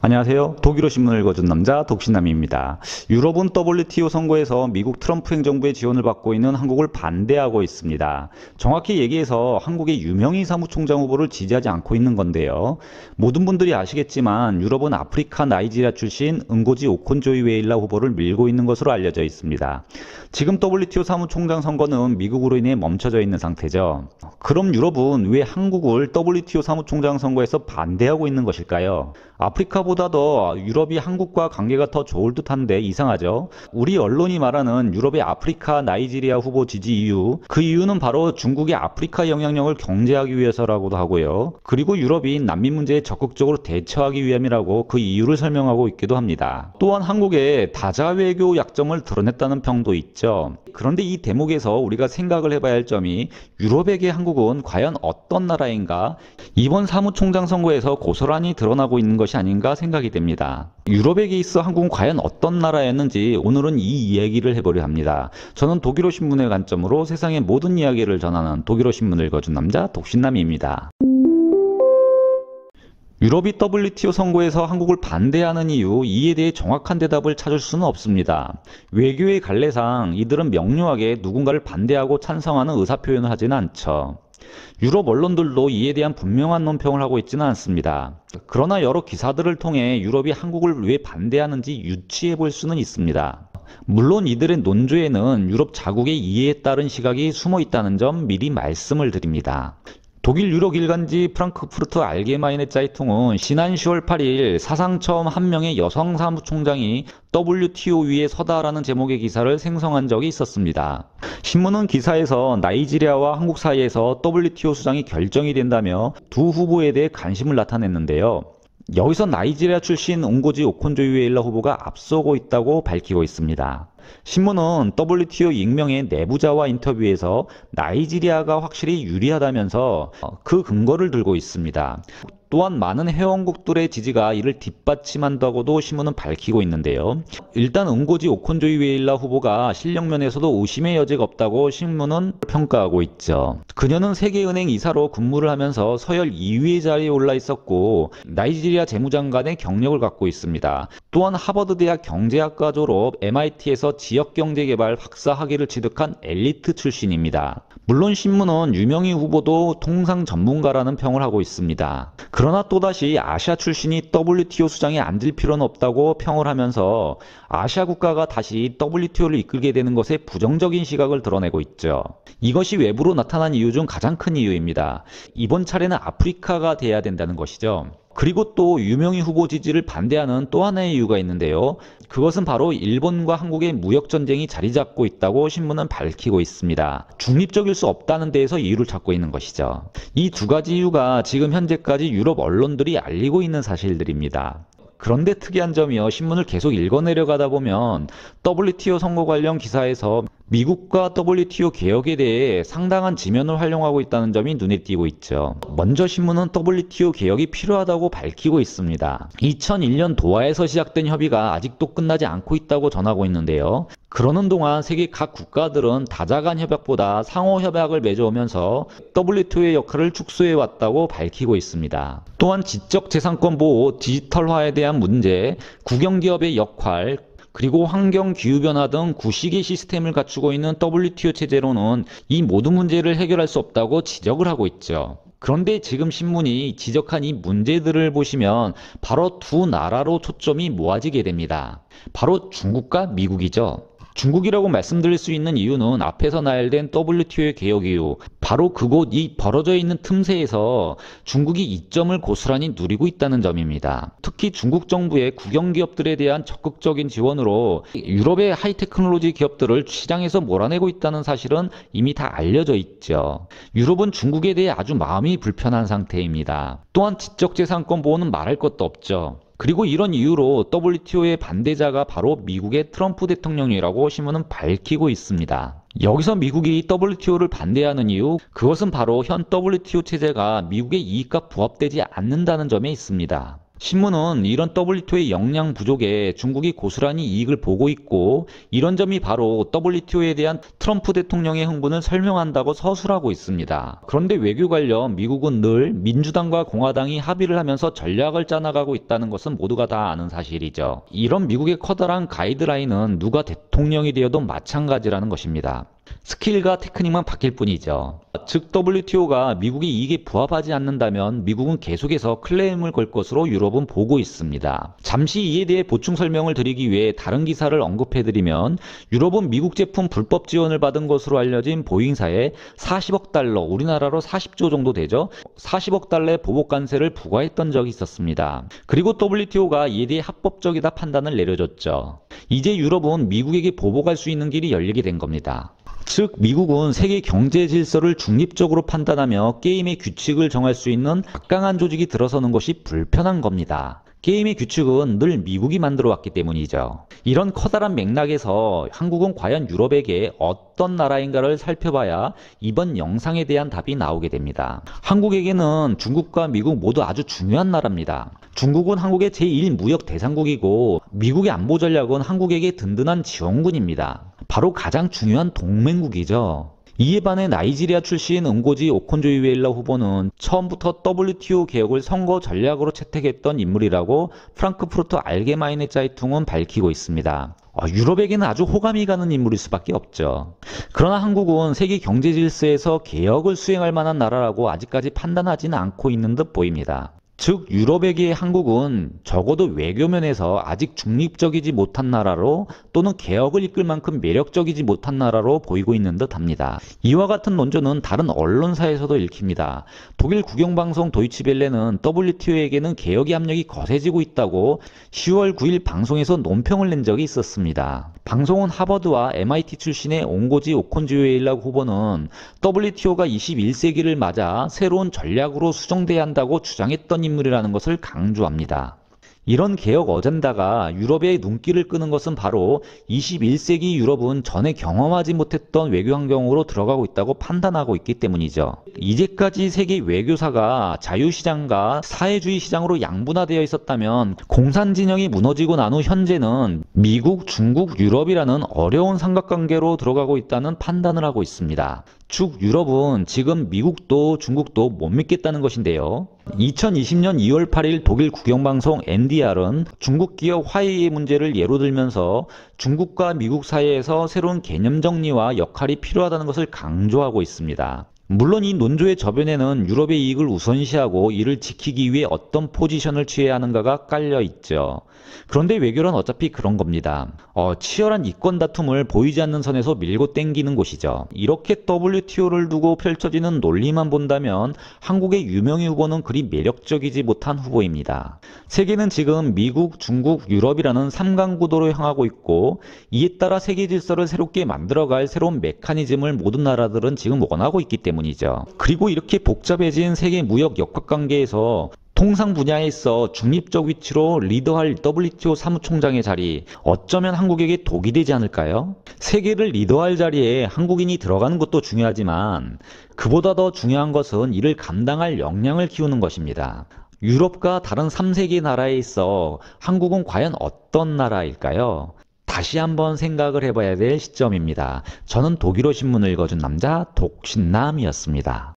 안녕하세요. 독일어 신문을 읽어준 남자 독신남입니다. 유럽은 WTO 선거에서 미국 트럼프 행정부의 지원을 받고 있는 한국을 반대하고 있습니다. 정확히 얘기해서 한국의 유명희 사무총장 후보를 지지하지 않고 있는 건데요. 모든 분들이 아시겠지만 유럽은 아프리카 나이지리아 출신 응고지 오콘조이웨일라 후보를 밀고 있는 것으로 알려져 있습니다. 지금 WTO 사무총장 선거는 미국으로 인해 멈춰져 있는 상태죠. 그럼 유럽은 왜 한국을 WTO 사무총장 선거에서 반대하고 있는 것일까요? 아프리카보다 더 유럽이 한국과 관계가 더 좋을 듯한데 이상하죠? 우리 언론이 말하는 유럽의 아프리카 나이지리아 후보 지지 이유, 그 이유는 바로 중국의 아프리카 영향력을 경제하기 위해서라고도 하고요. 그리고 유럽이 난민 문제에 적극적으로 대처하기 위함이라고 그 이유를 설명하고 있기도 합니다. 또한 한국의 다자 외교 약점을 드러냈다는 평도 있죠. 그런데 이 대목에서 우리가 생각을 해봐야 할 점이 유럽에게 한국은 과연 어떤 나라인가? 이번 사무총장 선거에서 고스란히 드러나고 있는 것이 아닌가 생각이 됩니다. 유럽에게 있어 한국은 과연 어떤 나라였는지 오늘은 이 이야기를 해보려 합니다. 저는 독일어 신문의 관점으로 세상의 모든 이야기를 전하는 독일어 신문을 읽어준 남자 독신남입니다. 유럽이 WTO 선거에서 한국을 반대하는 이유, 이에 대해 정확한 대답을 찾을 수는 없습니다. 외교의 갈래상 이들은 명료하게 누군가를 반대하고 찬성하는 의사표현을 하지는 않죠. 유럽 언론들도 이에 대한 분명한 논평을 하고 있지는 않습니다. 그러나 여러 기사들을 통해 유럽이 한국을 왜 반대하는지 유추해 볼 수는 있습니다. 물론 이들의 논조에는 유럽 자국의 이해에 따른 시각이 숨어 있다는 점 미리 말씀을 드립니다. 독일 유력 일간지 프랑크푸르트 알게마이네 짜이퉁은 지난 10월 8일 사상 처음 한 명의 여성 사무총장이 WTO 위에 서다라는 제목의 기사를 생성한 적이 있었습니다. 신문은 기사에서 나이지리아와 한국 사이에서 WTO 수장이 결정이 된다며 두 후보에 대해 관심을 나타냈는데요. 여기서 나이지리아 출신 응고지 오콘조이웨일라 후보가 앞서고 있다고 밝히고 있습니다. 신문은 WTO 익명의 내부자와 인터뷰에서 나이지리아가 확실히 유리하다면서 그 근거를 들고 있습니다. 또한 많은 회원국들의 지지가 이를 뒷받침한다고도 신문은 밝히고 있는데요. 일단 응고지 오콘조이웨일라 후보가 실력면에서도 의심의 여지가 없다고 신문은 평가하고 있죠. 그녀는 세계은행 이사로 근무를 하면서 서열 2위의 자리에 올라 있었고 나이지리아 재무장관의 경력을 갖고 있습니다. 또한 하버드대학 경제학과 졸업, MIT에서 지역경제개발 박사 학위를 취득한 엘리트 출신입니다. 물론 신문은 유명희 후보도 통상 전문가라는 평을 하고 있습니다. 그러나 또다시 아시아 출신이 WTO 수장에 앉을 필요는 없다고 평을 하면서 아시아 국가가 다시 WTO를 이끌게 되는 것에 부정적인 시각을 드러내고 있죠. 이것이 외부로 나타난 이유 중 가장 큰 이유입니다. 이번 차례는 아프리카가 돼야 된다는 것이죠. 그리고 또 유명희 후보 지지를 반대하는 또 하나의 이유가 있는데요. 그것은 바로 일본과 한국의 무역전쟁이 자리 잡고 있다고 신문은 밝히고 있습니다. 중립적일 수 없다는 데에서 이유를 찾고 있는 것이죠. 이 두 가지 이유가 지금 현재까지 유럽 언론들이 알리고 있는 사실들입니다. 그런데 특이한 점이요. 신문을 계속 읽어내려가다 보면 WTO 선거 관련 기사에서 미국과 WTO 개혁에 대해 상당한 지면을 활용하고 있다는 점이 눈에 띄고 있죠. 먼저 신문은 WTO 개혁이 필요하다고 밝히고 있습니다. 2001년 도하에서 시작된 협의가 아직도 끝나지 않고 있다고 전하고 있는데요. 그러는 동안 세계 각 국가들은 다자간 협약보다 상호 협약을 맺어오면서 WTO의 역할을 축소해왔다고 밝히고 있습니다. 또한 지적재산권 보호, 디지털화에 대한 문제, 국영기업의 역할, 그리고 환경, 기후변화 등 구시계 시스템을 갖추고 있는 WTO 체제로는 이 모든 문제를 해결할 수 없다고 지적을 하고 있죠. 그런데 지금 신문이 지적한 이 문제들을 보시면 바로 두 나라로 초점이 모아지게 됩니다. 바로 중국과 미국이죠. 중국이라고 말씀드릴 수 있는 이유는 앞에서 나열된 WTO의 개혁 이후 바로 그곳 이 벌어져 있는 틈새에서 중국이 이점을 고스란히 누리고 있다는 점입니다. 특히 중국 정부의 국영기업들에 대한 적극적인 지원으로 유럽의 하이테크놀로지 기업들을 시장에서 몰아내고 있다는 사실은 이미 다 알려져 있죠. 유럽은 중국에 대해 아주 마음이 불편한 상태입니다. 또한 지적재산권 보호는 말할 것도 없죠. 그리고 이런 이유로 WTO의 반대자가 바로 미국의 트럼프 대통령이라고 신문은 밝히고 있습니다. 여기서 미국이 WTO를 반대하는 이유, 그것은 바로 현 WTO 체제가 미국의 이익과 부합되지 않는다는 점에 있습니다. 신문은 이런 WTO의 역량 부족에 중국이 고스란히 이익을 보고 있고 이런 점이 바로 WTO에 대한 트럼프 대통령의 흥분을 설명한다고 서술하고 있습니다. 그런데 외교 관련 미국은 늘 민주당과 공화당이 합의를 하면서 전략을 짜나가고 있다는 것은 모두가 다 아는 사실이죠. 이런 미국의 커다란 가이드라인은 누가 대통령이 되어도 마찬가지라는 것입니다. 스킬과 테크닉만 바뀔 뿐이죠. 즉 WTO가 미국의 이익에 부합하지 않는다면 미국은 계속해서 클레임을 걸 것으로 유럽은 보고 있습니다. 잠시 이에 대해 보충 설명을 드리기 위해 다른 기사를 언급해드리면 유럽은 미국 제품 불법 지원을 받은 것으로 알려진 보잉사에 40억 달러, 우리나라로 40조 정도 되죠. 40억 달러의 보복 관세를 부과했던 적이 있었습니다. 그리고 WTO가 이에 대해 합법적이다 판단을 내려줬죠. 이제 유럽은 미국에게 보복할 수 있는 길이 열리게 된 겁니다. 즉 미국은 세계 경제 질서를 중립적으로 판단하며 게임의 규칙을 정할 수 있는 막강한 조직이 들어서는 것이 불편한 겁니다. 게임의 규칙은 늘 미국이 만들어 왔기 때문이죠. 이런 커다란 맥락에서 한국은 과연 유럽에게 어떤 나라인가를 살펴봐야 이번 영상에 대한 답이 나오게 됩니다. 한국에게는 중국과 미국 모두 아주 중요한 나라입니다. 중국은 한국의 제1무역 대상국이고 미국의 안보 전략은 한국에게 든든한 지원군입니다. 바로 가장 중요한 동맹국이죠. 이에 반해 나이지리아 출신 응고지 오콘조이웨일라 후보는 처음부터 WTO 개혁을 선거 전략으로 채택했던 인물이라고 프랑크푸르트 알게마이네 짜이퉁은 밝히고 있습니다. 유럽에게는 아주 호감이 가는 인물일 수밖에 없죠. 그러나 한국은 세계 경제 질서에서 개혁을 수행할 만한 나라라고 아직까지 판단하지는 않고 있는 듯 보입니다. 즉 유럽에게 한국은 적어도 외교면에서 아직 중립적이지 못한 나라로 또는 개혁을 이끌 만큼 매력적이지 못한 나라로 보이고 있는 듯합니다. 이와 같은 논조는 다른 언론사에서도 읽힙니다. 독일 국영방송 도이치벨레는 WTO에게는 개혁의 압력이 거세지고 있다고 10월 9일 방송에서 논평을 낸 적이 있었습니다. 방송은 하버드와 MIT 출신의 옹고지 오콘주웨일라 후보는 WTO가 21세기를 맞아 새로운 전략으로 수정돼야 한다고 주장했던 인물이라는 것을 강조합니다. 이런 개혁 어젠다가 유럽의 눈길을 끄는 것은 바로 21세기 유럽은 전에 경험하지 못했던 외교 환경으로 들어가고 있다고 판단하고 있기 때문이죠. 이제까지 세계 외교사가 자유시장과 사회주의 시장으로 양분화되어 있었다면 공산진영이 무너지고 난 후 현재는 미국, 중국, 유럽이라는 어려운 삼각관계로 들어가고 있다는 판단을 하고 있습니다. 즉 유럽은 지금 미국도 중국도 못 믿겠다는 것인데요. 2020년 2월 8일 독일 국영방송 NDR은 중국 기업 화웨이의 문제를 예로 들면서 중국과 미국 사이에서 새로운 개념 정리와 역할이 필요하다는 것을 강조하고 있습니다. 물론 이 논조의 저변에는 유럽의 이익을 우선시하고 이를 지키기 위해 어떤 포지션을 취해야 하는가가 깔려 있죠. 그런데 외교란 어차피 그런 겁니다. 치열한 이권 다툼을 보이지 않는 선에서 밀고 땡기는 곳이죠. 이렇게 WTO를 두고 펼쳐지는 논리만 본다면 한국의 유명희 후보는 그리 매력적이지 못한 후보입니다. 세계는 지금 미국, 중국, 유럽이라는 3강 구도로 향하고 있고 이에 따라 세계 질서를 새롭게 만들어갈 새로운 메커니즘을 모든 나라들은 지금 원하고 있기 때문이죠. 그리고 이렇게 복잡해진 세계 무역 역학관계에서 통상 분야에 있어 중립적 위치로 리더할 WTO 사무총장의 자리, 어쩌면 한국에게 독이 되지 않을까요? 세계를 리더할 자리에 한국인이 들어가는 것도 중요하지만 그보다 더 중요한 것은 이를 감당할 역량을 키우는 것입니다. 유럽과 다른 3세계 나라에 있어 한국은 과연 어떤 나라일까요? 다시 한번 생각을 해봐야 될 시점입니다. 저는 독일어 신문을 읽어준 남자 독신남이었습니다.